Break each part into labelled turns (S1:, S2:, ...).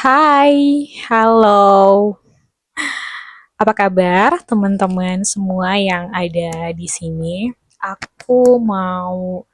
S1: Hai, halo. Apa kabar teman-teman semua yang ada di sini? Aku mau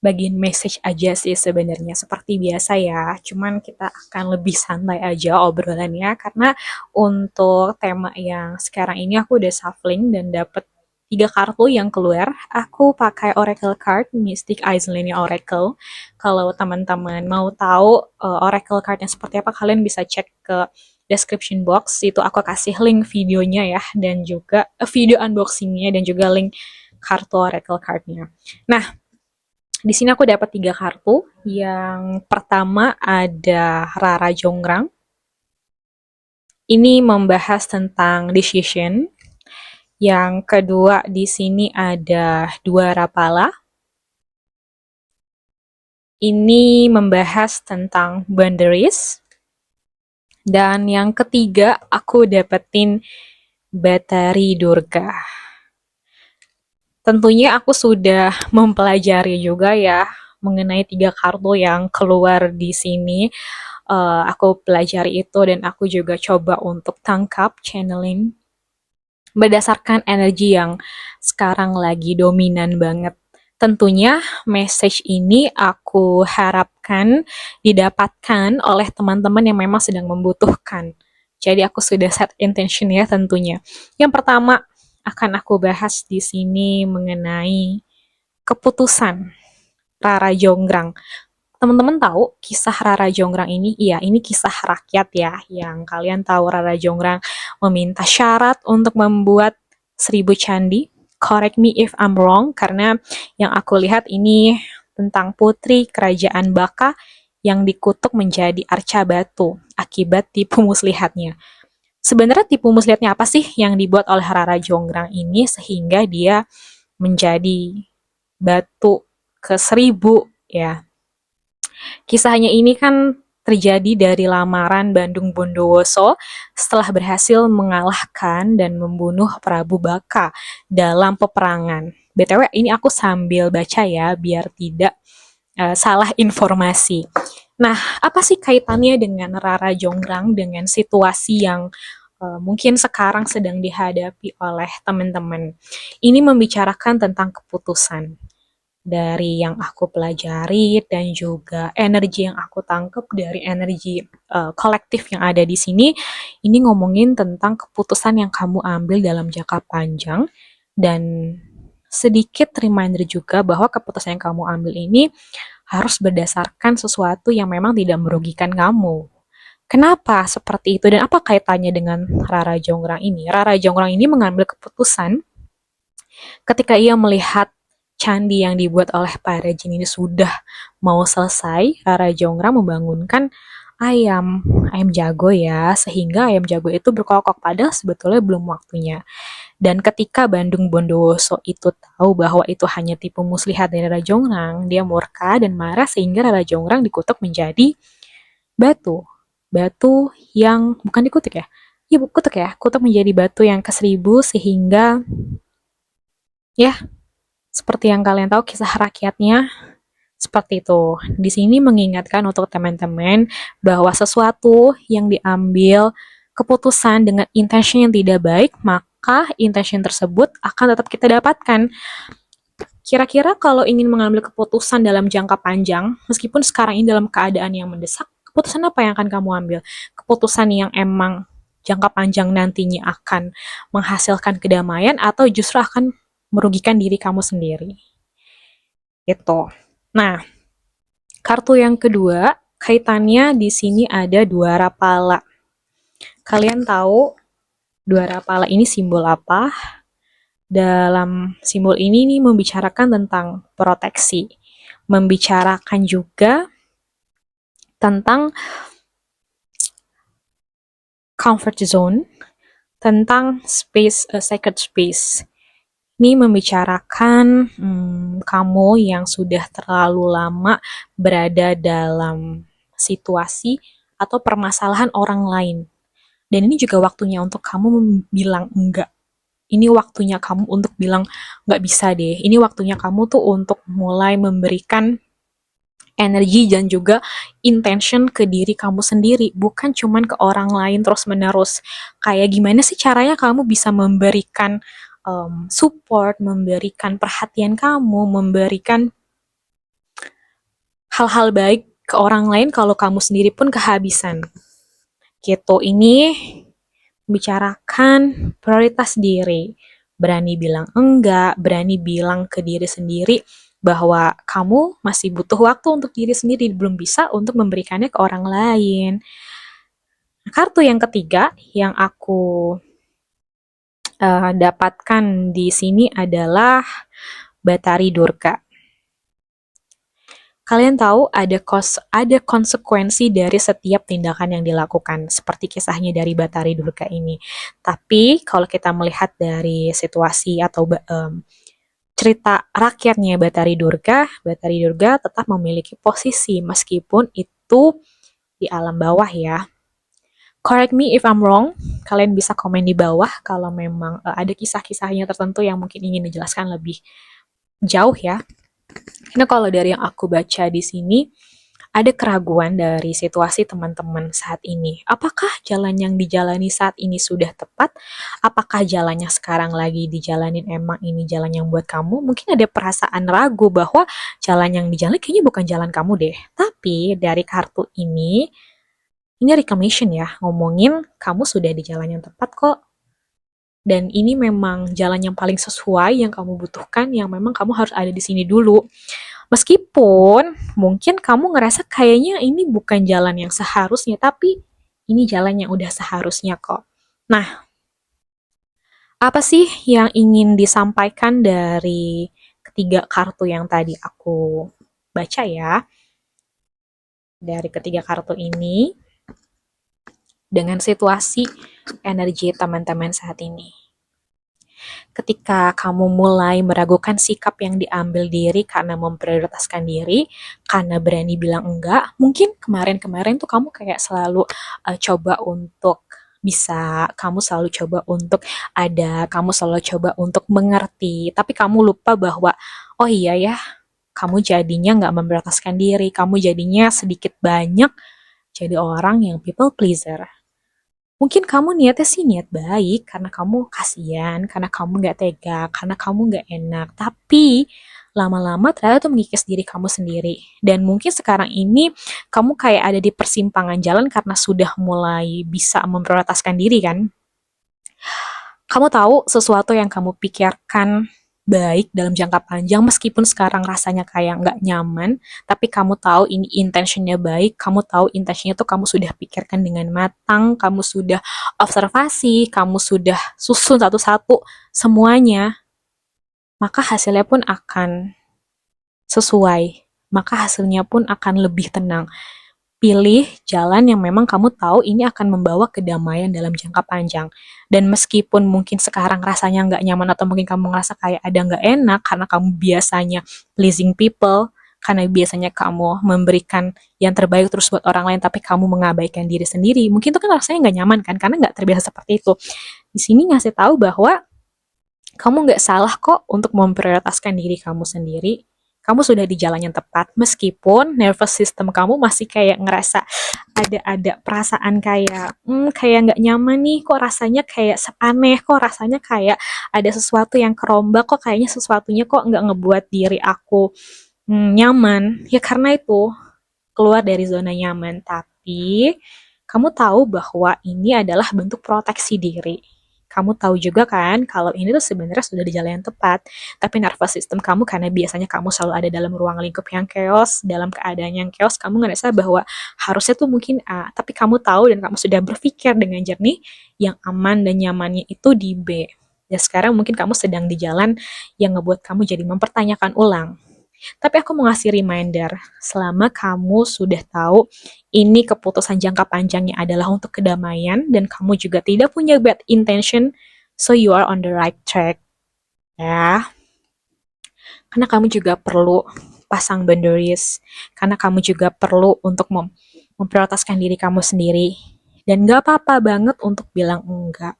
S1: bagiin message aja sih sebenarnya seperti biasa ya. Cuman kita akan lebih santai aja obrolannya karena untuk tema yang sekarang ini aku udah shuffling dan dapet tiga kartu yang keluar. Aku pakai Oracle card Mystic Islandnya Oracle. Kalau teman-teman mau tahu Oracle cardnya seperti apa, kalian bisa cek ke description box. Itu aku kasih link videonya ya, dan juga video unboxingnya, dan juga link kartu Oracle cardnya. Nah, di sini aku dapat tiga kartu. Yang pertama ada Rara Jonggrang. Ini membahas tentang decision. Yang kedua di sini ada Dua Rapala. Ini membahas tentang boundaries. Dan yang ketiga aku dapetin Batari Durga. Tentunya aku sudah mempelajari juga ya mengenai tiga kartu yang keluar di sini. Aku pelajari itu dan aku juga coba untuk tangkap channeling berdasarkan energi yang sekarang lagi dominan banget. Tentunya message ini aku harapkan didapatkan oleh teman-teman yang memang sedang membutuhkan. Jadi aku sudah set intention ya tentunya. Yang pertama akan aku bahas di sini mengenai keputusan Rara Jonggrang. Teman-teman tahu kisah Rara Jonggrang ini? Iya, ini kisah rakyat ya. Yang kalian tahu Rara Jonggrang meminta syarat untuk membuat 1.000 candi. Correct me if I'm wrong, karena yang aku lihat ini tentang putri kerajaan Baka yang dikutuk menjadi arca batu akibat tipu muslihatnya. Sebenarnya tipu muslihatnya apa sih yang dibuat oleh Rara Jonggrang ini sehingga dia menjadi batu ke 1.000 ya. Kisahnya ini kan terjadi dari lamaran Bandung Bondowoso setelah berhasil mengalahkan dan membunuh Prabu Baka dalam peperangan. BTW ini aku sambil baca ya biar tidak salah informasi. Nah, apa sih kaitannya dengan Rara Jonggrang dengan situasi yang mungkin sekarang sedang dihadapi oleh teman-teman? Ini membicarakan tentang keputusan dari yang aku pelajari dan juga energi yang aku tangkap dari energi kolektif yang ada di sini. Ini ngomongin tentang keputusan yang kamu ambil dalam jangka panjang dan sedikit reminder juga bahwa keputusan yang kamu ambil ini harus berdasarkan sesuatu yang memang tidak merugikan kamu. Kenapa seperti itu dan apa kaitannya dengan Rara Jonggrang ini? Rara Jonggrang ini mengambil keputusan ketika ia melihat candi yang dibuat oleh para jin ini sudah mau selesai. Rara Jonggrang membangunkan ayam jago ya, sehingga ayam jago itu berkokok padahal sebetulnya belum waktunya. Dan ketika Bandung Bondowoso itu tahu bahwa itu hanya tipu muslihat dari Rara Jonggrang, dia murka dan marah sehingga Rara Jonggrang dikutuk menjadi batu. Batu yang bukan dikutuk ya? Iya, kutuk ya. Kutuk menjadi batu yang ke 1.000 sehingga ya, seperti yang kalian tahu kisah rakyatnya seperti itu. Di sini mengingatkan untuk teman-teman bahwa sesuatu yang diambil keputusan dengan intention yang tidak baik, maka intention tersebut akan tetap kita dapatkan. Kira-kira kalau ingin mengambil keputusan dalam jangka panjang, meskipun sekarang ini dalam keadaan yang mendesak, keputusan apa yang akan kamu ambil? Keputusan yang emang jangka panjang nantinya akan menghasilkan kedamaian atau justru akan merugikan diri kamu sendiri? Itu. Nah, kartu yang kedua, kaitannya di sini ada Dua Rapala. Kalian tahu Dua Rapala ini simbol apa? Dalam simbol ini nih membicarakan tentang proteksi, membicarakan juga tentang comfort zone, tentang space, sacred space. Ini membicarakan kamu yang sudah terlalu lama berada dalam situasi atau permasalahan orang lain. Dan ini juga waktunya untuk kamu bilang enggak. Ini waktunya kamu untuk bilang nggak bisa deh. Ini waktunya kamu tuh untuk mulai memberikan energi dan juga intention ke diri kamu sendiri, bukan cuman ke orang lain terus-menerus. Kayak gimana sih caranya kamu bisa memberikan support, memberikan perhatian kamu, memberikan hal-hal baik ke orang lain kalau kamu sendiri pun kehabisan. Gitu, ini bicarakan prioritas diri. Berani bilang enggak, berani bilang ke diri sendiri bahwa kamu masih butuh waktu untuk diri sendiri, belum bisa untuk memberikannya ke orang lain. Kartu yang ketiga yang aku dapatkan di sini adalah Batari Durga. Kalian tahu ada konsekuensi dari setiap tindakan yang dilakukan, seperti kisahnya dari Batari Durga ini. Tapi kalau kita melihat dari situasi atau cerita rakyatnya Batari Durga tetap memiliki posisi meskipun itu di alam bawah ya. Correct me if I'm wrong, kalian bisa komen di bawah kalau memang ada kisah-kisahnya tertentu yang mungkin ingin dijelaskan lebih jauh ya. Karena kalau dari yang aku baca di sini, ada keraguan dari situasi teman-teman saat ini. Apakah jalan yang dijalani saat ini sudah tepat? Apakah jalannya sekarang lagi dijalanin emang ini jalan yang buat kamu? Mungkin ada perasaan ragu bahwa jalan yang dijalani kayaknya bukan jalan kamu deh. Tapi dari kartu ini reclamation ya, ngomongin kamu sudah di jalan yang tepat kok. Dan ini memang jalan yang paling sesuai yang kamu butuhkan, yang memang kamu harus ada di sini dulu. Meskipun mungkin kamu ngerasa kayaknya ini bukan jalan yang seharusnya, tapi ini jalan yang udah seharusnya kok. Nah, apa sih yang ingin disampaikan dari ketiga kartu yang tadi aku baca ya? Dari ketiga kartu ini, dengan situasi energi teman-teman saat ini. Ketika kamu mulai meragukan sikap yang diambil diri karena memprioritaskan diri, karena berani bilang enggak, mungkin kemarin-kemarin tuh kamu kayak selalu coba untuk bisa, kamu selalu coba untuk ada, kamu selalu coba untuk mengerti, tapi kamu lupa bahwa, oh iya ya, kamu jadinya nggak memprioritaskan diri, kamu jadinya sedikit banyak jadi orang yang people pleaser. Mungkin kamu niatnya sih niat baik, karena kamu kasihan, karena kamu nggak tega, karena kamu nggak enak. Tapi lama-lama ternyata tuh mengikis diri kamu sendiri. Dan mungkin sekarang ini kamu kayak ada di persimpangan jalan karena sudah mulai bisa memprioritaskan diri kan. Kamu tahu sesuatu yang kamu pikirkan baik dalam jangka panjang meskipun sekarang rasanya kayak nggak nyaman, tapi kamu tahu ini intentionnya baik, kamu tahu intentionnya tuh kamu sudah pikirkan dengan matang, kamu sudah observasi, kamu sudah susun satu-satu semuanya, maka hasilnya pun akan sesuai, maka hasilnya pun akan lebih tenang. Pilih jalan yang memang kamu tahu ini akan membawa kedamaian dalam jangka panjang. Dan meskipun mungkin sekarang rasanya nggak nyaman atau mungkin kamu ngerasa kayak ada nggak enak karena kamu biasanya pleasing people, karena biasanya kamu memberikan yang terbaik terus buat orang lain tapi kamu mengabaikan diri sendiri, mungkin itu kan rasanya nggak nyaman kan karena nggak terbiasa seperti itu. Di sini ngasih tahu bahwa kamu nggak salah kok untuk memprioritaskan diri kamu sendiri. Kamu sudah di jalan yang tepat, meskipun nervous system kamu masih kayak ngerasa ada perasaan kayak, kayak nggak nyaman nih, kok rasanya kayak aneh, kok rasanya kayak ada sesuatu yang kerombak, kok kayaknya sesuatunya kok nggak ngebuat diri aku nyaman. Ya karena itu, keluar dari zona nyaman, tapi kamu tahu bahwa ini adalah bentuk proteksi diri. Kamu tahu juga kan kalau ini tuh sebenarnya sudah di jalan yang tepat, tapi nervous system kamu karena biasanya kamu selalu ada dalam ruang lingkup yang chaos, dalam keadaan yang chaos, kamu ngerasa bahwa harusnya tuh mungkin A, tapi kamu tahu dan kamu sudah berpikir dengan jernih yang aman dan nyamannya itu di B. Dan sekarang mungkin kamu sedang di jalan yang ngebuat kamu jadi mempertanyakan ulang. Tapi aku mau ngasih reminder, selama kamu sudah tahu ini keputusan jangka panjangnya adalah untuk kedamaian dan kamu juga tidak punya bad intention, so you are on the right track. Ya, karena kamu juga perlu pasang boundaries, karena kamu juga perlu untuk memprioritaskan diri kamu sendiri. Dan gak apa-apa banget untuk bilang enggak.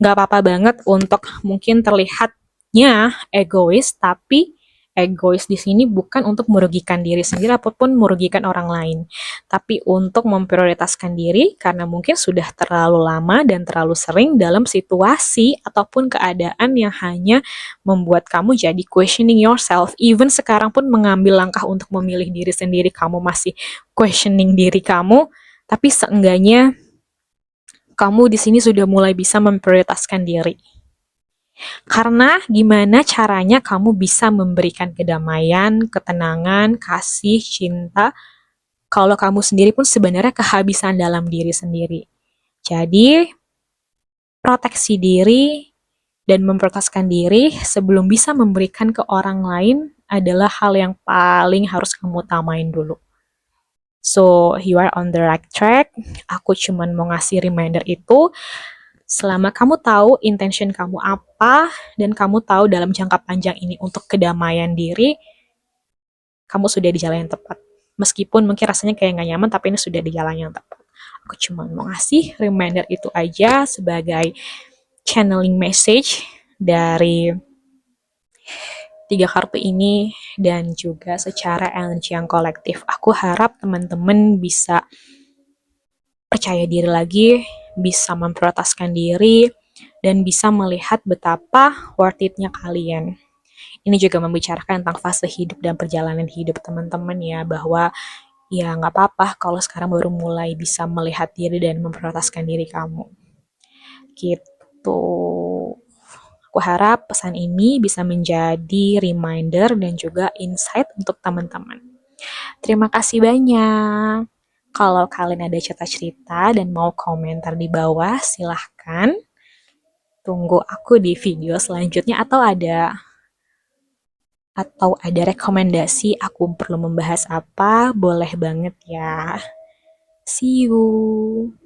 S1: Gak apa-apa banget untuk mungkin terlihatnya egois, tapi egois di sini bukan untuk merugikan diri sendiri ataupun merugikan orang lain, tapi untuk memprioritaskan diri karena mungkin sudah terlalu lama dan terlalu sering dalam situasi ataupun keadaan yang hanya membuat kamu jadi questioning yourself. Even sekarang pun mengambil langkah untuk memilih diri sendiri, kamu masih questioning diri kamu, tapi seenggaknya kamu di sini sudah mulai bisa memprioritaskan diri. Karena gimana caranya kamu bisa memberikan kedamaian, ketenangan, kasih, cinta, kalau kamu sendiri pun sebenarnya kehabisan dalam diri sendiri. Jadi, proteksi diri dan memprioritaskan diri sebelum bisa memberikan ke orang lain adalah hal yang paling harus kamu utamain dulu. So, you are on the right track. Aku cuman mau ngasih reminder itu. Selama kamu tahu intention kamu apa, dan kamu tahu dalam jangka panjang ini untuk kedamaian diri, kamu sudah di jalan yang tepat. Meskipun mungkin rasanya kayak nggak nyaman, tapi ini sudah di jalan yang tepat. Aku cuma mau ngasih reminder itu aja sebagai channeling message dari 3 kartu ini, dan juga secara energi yang kolektif. Aku harap teman-teman bisa percaya diri lagi, bisa memprioritaskan diri, dan bisa melihat betapa worth it-nya kalian. Ini juga membicarakan tentang fase hidup dan perjalanan hidup teman-teman ya, bahwa ya nggak apa-apa kalau sekarang baru mulai bisa melihat diri dan memprioritaskan diri kamu. Gitu. Aku harap pesan ini bisa menjadi reminder dan juga insight untuk teman-teman. Terima kasih banyak. Kalau kalian ada cerita-cerita dan mau komentar di bawah, silahkan. Tunggu aku di video selanjutnya, atau ada rekomendasi aku perlu membahas apa, boleh banget ya. See you.